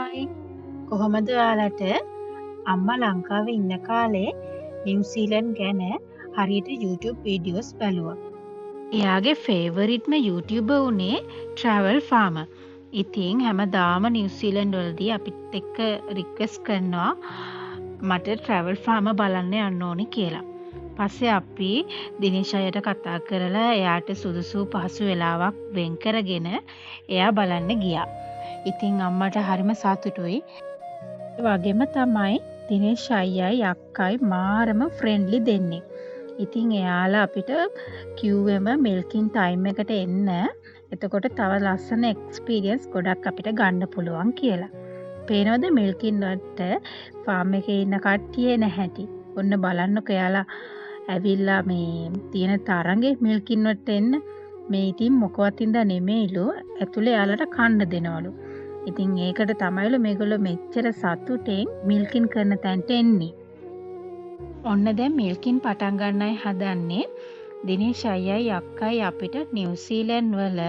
Hi කොහොමද ඔයාලට අම්මා ලංකාවේ ඉන්න කාලේ නිව්සීලන්ඩ් ගැන හරියට YouTube වීඩියෝස් බැලුවා. එයාගේ ෆේවරිට්ම YouTuber උනේ ට්‍රැවල් ෆාමර්. ඉතින් හැමදාම නිව්සීලන්ඩ් වලදී අපිත් එක්ක රික්වෙස්ට් කරනවා මට ට්‍රැවල් ෆාමර් බලන්න යන්න ඕනි කියලා. පස්සේ අපි දිනේෂ් අයියට කතා කරලා එයාට සුදුසු පහසු වෙලාවක් වෙන් කරගෙන එයා බලන්න ගියා. ඉතින් අම්මට හරිම සතුටුයි. ඒ වගේම තමයි දිනේෂ් අයියයි අක්කයි මාරම ෆ්‍රෙන්ඩ්ලි දෙන්නේ. ඉතින් එයාලා අපිට කිව්වෙම මිල්කින් ටයිම් එකට එන්න. එතකොට තව ලස්සන එක්ස්පීරියන්ස් ගොඩක් අපිට ගන්න පුළුවන් කියලා. පේනවද මිල්කින් වලට ෆාම් එකේ ඉන්න කට්ටිය නැහැටි. ඔන්න බලන්නකෝ එයාලා ඇවිල්ලා මේ තියෙන තරඟේ මිල්කින් වලට එන්න. මේ ඉතින් මොකවත් ඉඳ නෙමෙයිලු ඇතුලේ යාලට කන්න දෙනවලු. ඉතින් ඒකට තමයිලු මේගොල්ලෝ මෙච්චර සතුටෙන් මිල්කින් කරන තැනට එන්නේ. ඔන්න දැන් මිල්කින් පටන් ගන්නයි හදන්නේ. දිනේෂ් අයියයි අක්කයි අපිට නිව්සීලන්ඩ් වල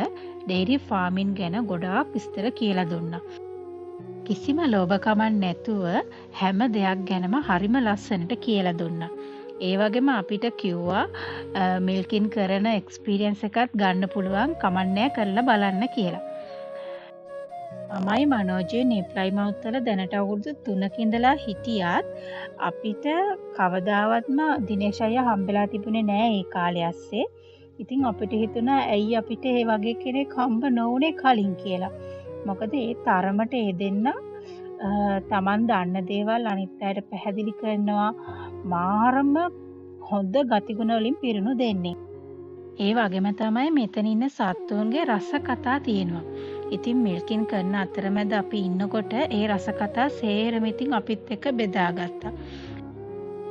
ඩේරි ෆාමින් ගැන ගොඩාක් විස්තර කියලා දුන්නා. කිසිම ලෝභකමක් නැතුව හැම දෙයක් ගැනම හරිම ලස්සනට කියලා දුන්නා. ඒ වගේම අපිට කිව්වා මිල්කින් කරන එක්ස්පීරියන්ස් එකත් ගන්න පුළුවන් කමන්නෑ කරලා බලන්න කියලා. මමයි මනෝජය නිප්ලයිමවුත් වල දැනට අවුරුදු 3ක ඉඳලා හිටියත් අපිට කවදාවත්ම දිනේෂ් අයියා හම්බෙලා තිබුණේ නෑ ඒ කාලේ ඇස්සේ. ඉතින් අපිට හිතුණා ඇයි අපිට ඒ වගේ කෙනෙක් හම්බ නොවුනේ කලින් කියලා. මොකද ඒ තරමට ඒ දෙන්න තමන් දන්න දේවල් අනිත් අයට පැහැදිලි කරනවා මාරම හොඳ ගතිගුණ වලින් පිරුණු දෙන්නේ. ඒ වගේම තමයි මෙතන ඉන්න සත්තුන්ගේ රස කතා තියෙනවා. ඉතින් මිල්කින් කරන අතරමැද අපි ඉන්නකොට ඒ රස කතා සේරම ඉතින් අපිත් එක්ක බෙදාගත්තා.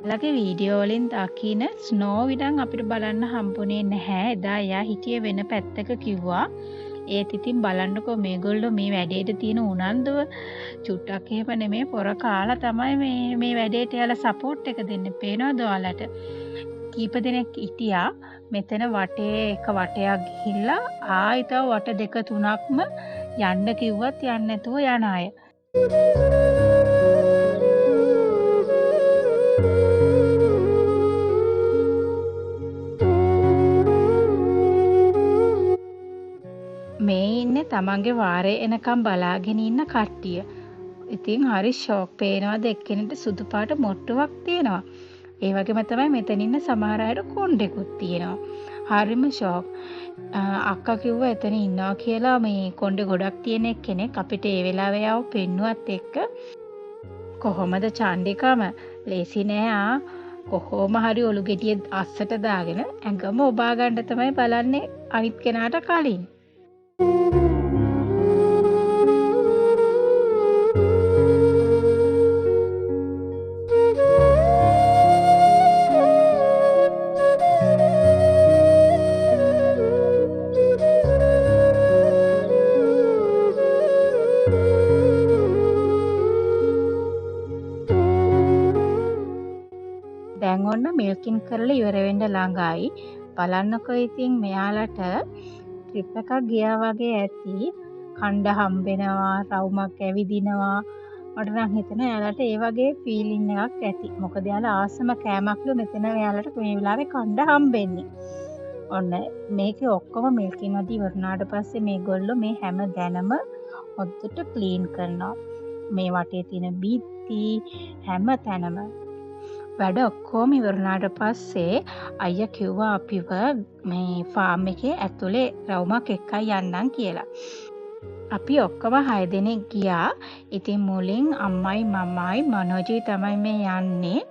ළගේ වීඩියෝ වලින් දකින්න ස්නෝ විඩන් අපිට බලන්න හම්බුනේ නැහැ. එදා එයා හිටියේ වෙන පැත්තක කිව්වා. ඒත් ඉතින් බලන්නකෝ මේගොල්ලෝ මේ වැඩේට තියෙන උනන්දුව චුට්ටක් එහෙම නෙමෙයි පොර කාලා තමයි මේ වැඩේට යාලා සපෝට් එක දෙන්නේ. පේනවද ඔයාලට? කීප දෙනෙක් හිටියා මෙතන වටේ එක වටයක් ගිහිල්ලා ආයි තව වට දෙක තුනක්ම යන්න කිව්වත් යන්නේ නැතුව යන අය. මේ ඉන්නේ තමන්ගේ වාරේ එනකම් බලාගෙන ඉන්න කට්ටිය. ඉතින් හරි ෂොක්. පේනවද එක්කෙනෙක්ට සුදු පාට මොට්ටුවක් තියෙනවා. ඒ වගේම තමයි මෙතන ඉන්න සමහර අයට කොණ්ඩෙකුත් තියෙනවා. හරිම ෂොක්. අක්කා කිව්වා එතන ඉන්නවා කියලා මේ කොණ්ඩේ ගොඩක් තියෙන කෙනෙක් අපිට ඒ වෙලාවේ ආව පෙන්නුවත් එක්ක කොහොමද චණ්ඩිකම ලේසි නෑ කොහොම හරි ඔලු ගෙඩිය අස්සට දාගෙන ඇඟම ඔබා ගන්න තමයි බලන්නේ අනිත් කෙනාට කලින්. දැන් ඔන්න මිල්කින් කරලා ඉවර වෙන්න ළඟයි. බලන්නකෝ ඉතින් මෙයාලට ට්‍රිප් එකක් ගියා වගේ ඇති. කණ්ඩ හම්බෙනවා, රවුමක් ඇවිදිනවා. මට නම් හිතෙනවා එයාලට ඒ වගේ ෆීලිං එකක් ඇති. මොකද එයාලා ආසම කෑමක්ලු මෙතන එයාලට මේ වෙලාවේ කණ්ඩ හම්බෙන්නේ. ඔන්න මේකේ ඔක්කොම මිල්කින් වලදී ඉවරනාට පස්සේ මේගොල්ලෝ මේ හැම දැනම හොද්දට ක්ලීන් කරනවා. මේ වටේ තියෙන බිත්ති හැම තැනම වැඩ ඔක්කොම ඉවරනාට පස්සේ අයියා කිව්වා අපිව මේ ෆාම් එකේ ඇතුලේ රවුමක් එක්කයි යන්නම් කියලා. අපි ඔක්කොම 6 දෙනෙක් ගියා. ඉතින් මුලින් අම්මයි මමයි මනෝජී තමයි මේ යන්නේ.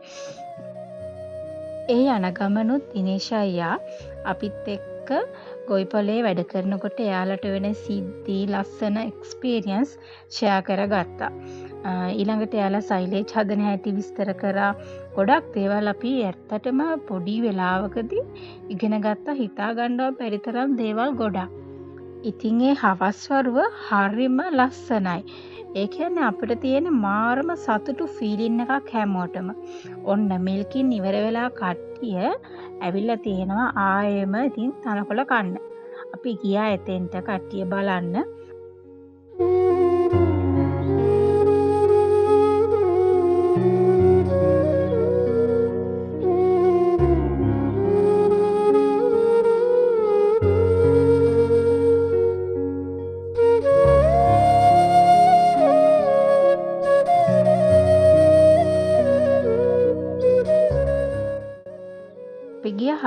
ඒ යන ගමනුත් දිනේෂ් අයියා අපිත් එක්ක ගොයිපොලේ වැඩ කරනකොට එයාලට වෙන සිද්ධි ලස්සන එක්ස්පීරියන්ස් ෂෙයා කරගත්තා. ඊළඟට එයාලා සයිලේජ් හදන හැටි විස්තර කරා. ගොඩක් දේවල් අපි ඇත්තටම පොඩි වෙලාවකදී ඉගෙන ගත්තා. හිතා ගන්නව බැරි තරම් දේවල් ගොඩක්. ඉතින් ඒ හවස් වරුව හරිම ලස්සනයි. ඒ කියන්නේ අපිට තියෙන මාරම සතුටු ෆීලින් එකක් හැමෝටම. ඔන්න මිල්කින් ඉවර වෙලා කට්ටිය ඇවිල්ලා තියෙනවා ආයෙම ඉතින් තනකොළ කන්න. අපි ගියා එතෙන්ට කට්ටිය බලන්න.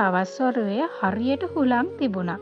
හවස් වරුවේ හරියට හුලං තිබුණා.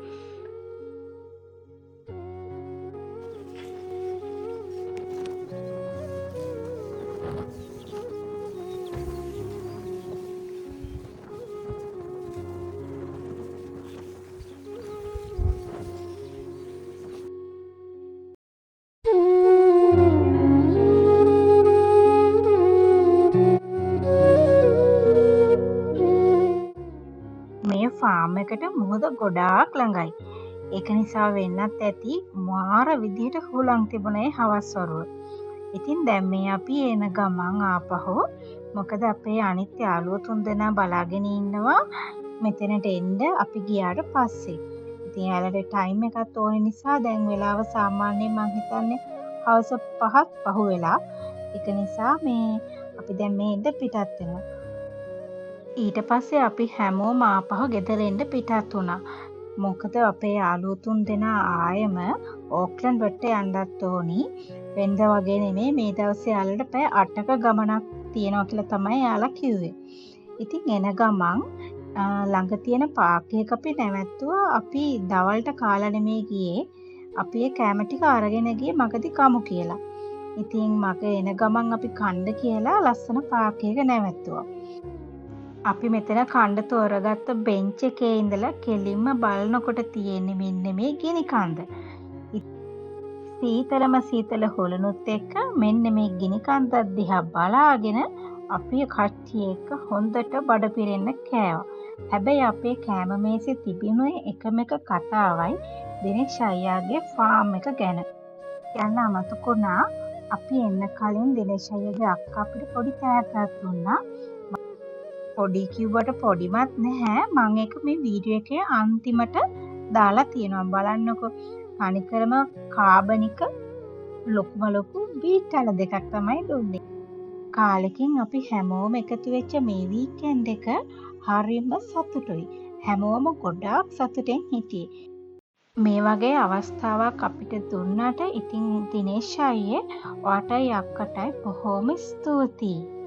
මේ ෆාම් එකට මුහුද ගොඩාක් ළඟයි. ඒක නිසා වෙන්නත් ඇති මාර විදිහට හුලං තිබුණේ හවස් වරුව. ඉතින් දැන් මේ අපි එන ගමන් ආපහු මොකද අපේ අනිත් යාළුවෝ තුන්දෙනා බලාගෙන ඉන්නවා මෙතනට එන්න අපි ගියාට පස්සේ. ඉතින් එයාලට ටයිම් එකක් ඕන නිසා දැන් වෙලාව සාමාන්‍යයෙන් මං හිතන්නේ හවස 5ක් පහු වෙලා. ඒක නිසා මේ අපි දැන් මේ ඉඳ පිටත් වෙනවා. ඊට පස්සේ අපි හැමෝම ආපහු ගෙදර එන්න පිටත් වුණා. මොකද අපේ යාළුවෝ තුන්දෙනා ආයෙම ඕක්ලන්ඩ් වලට යන්නත් ඕනි. වෙනද වගේ නෙමෙයි මේ දවස්සේ යාළුවන්ට පැය 8ක ගමනක් තියෙනවා කියලා තමයි යාළුවා කිව්වේ. ඉතින් එන ගමන් ළඟ තියෙන පාක් එකක අපි නැවැත්තුවා. අපි දවල්ට කාලා නෙමෙයි ගියේ. අපි ඒ කෑම ටික අරගෙන ගියේ මගදී කමු කියලා. ඉතින් මග එන ගමන් අපි කන්න කියලා ලස්සන පාක් එකක නැවැත්තුවා. අපි මෙතන කණ්ඩ තෝරගත්ත බෙන්ච් එකේ ඉඳලා කෙලින්ම බලනකොට තියෙන්නේ මෙන්න මේ ගිනි කන්ද. සීතල හොලනුත් එක්ක මෙන්න මේ ගිනි කන්ද දිහා බලාගෙන අපි කට්ටිය එක්ක හොඳට බඩ පිරෙන්න කෑවා. හැබැයි අපේ කෑම මේසේ තිබුණේ එකම එක කතාවයි දිනේෂ් අයියාගේ ෆාම් එක ගැන. යන්න අමතකුණා අපි එන්න කලින් දිනේෂ් අයියාගේ අක්කා අපිට පොඩි තෑග්ගක් දුන්නා. පොඩි කිව්වට පොඩිමත් නැහැ. මම ඒක මේ වීඩියෝ එකේ අන්තිමට දාලා තියෙනවා. බලන්නකෝ. අනිකරම කාබනික ලොකුම ලොකු බීටල දෙකක් තමයි දුන්නේ. කාලෙකින් අපි හැමෝම එකතු වෙච්ච මේ වීකෙන්ඩ් එක හරියම සතුටුයි. හැමෝම ගොඩාක් සතුටෙන් හිටියේ. මේ වගේ අවස්ථාවක් අපිට දුන්නට ඉතින් දිනේෂ් අයියේ ඔයාටයි අක්කටයි බොහොම ස්තුතියි.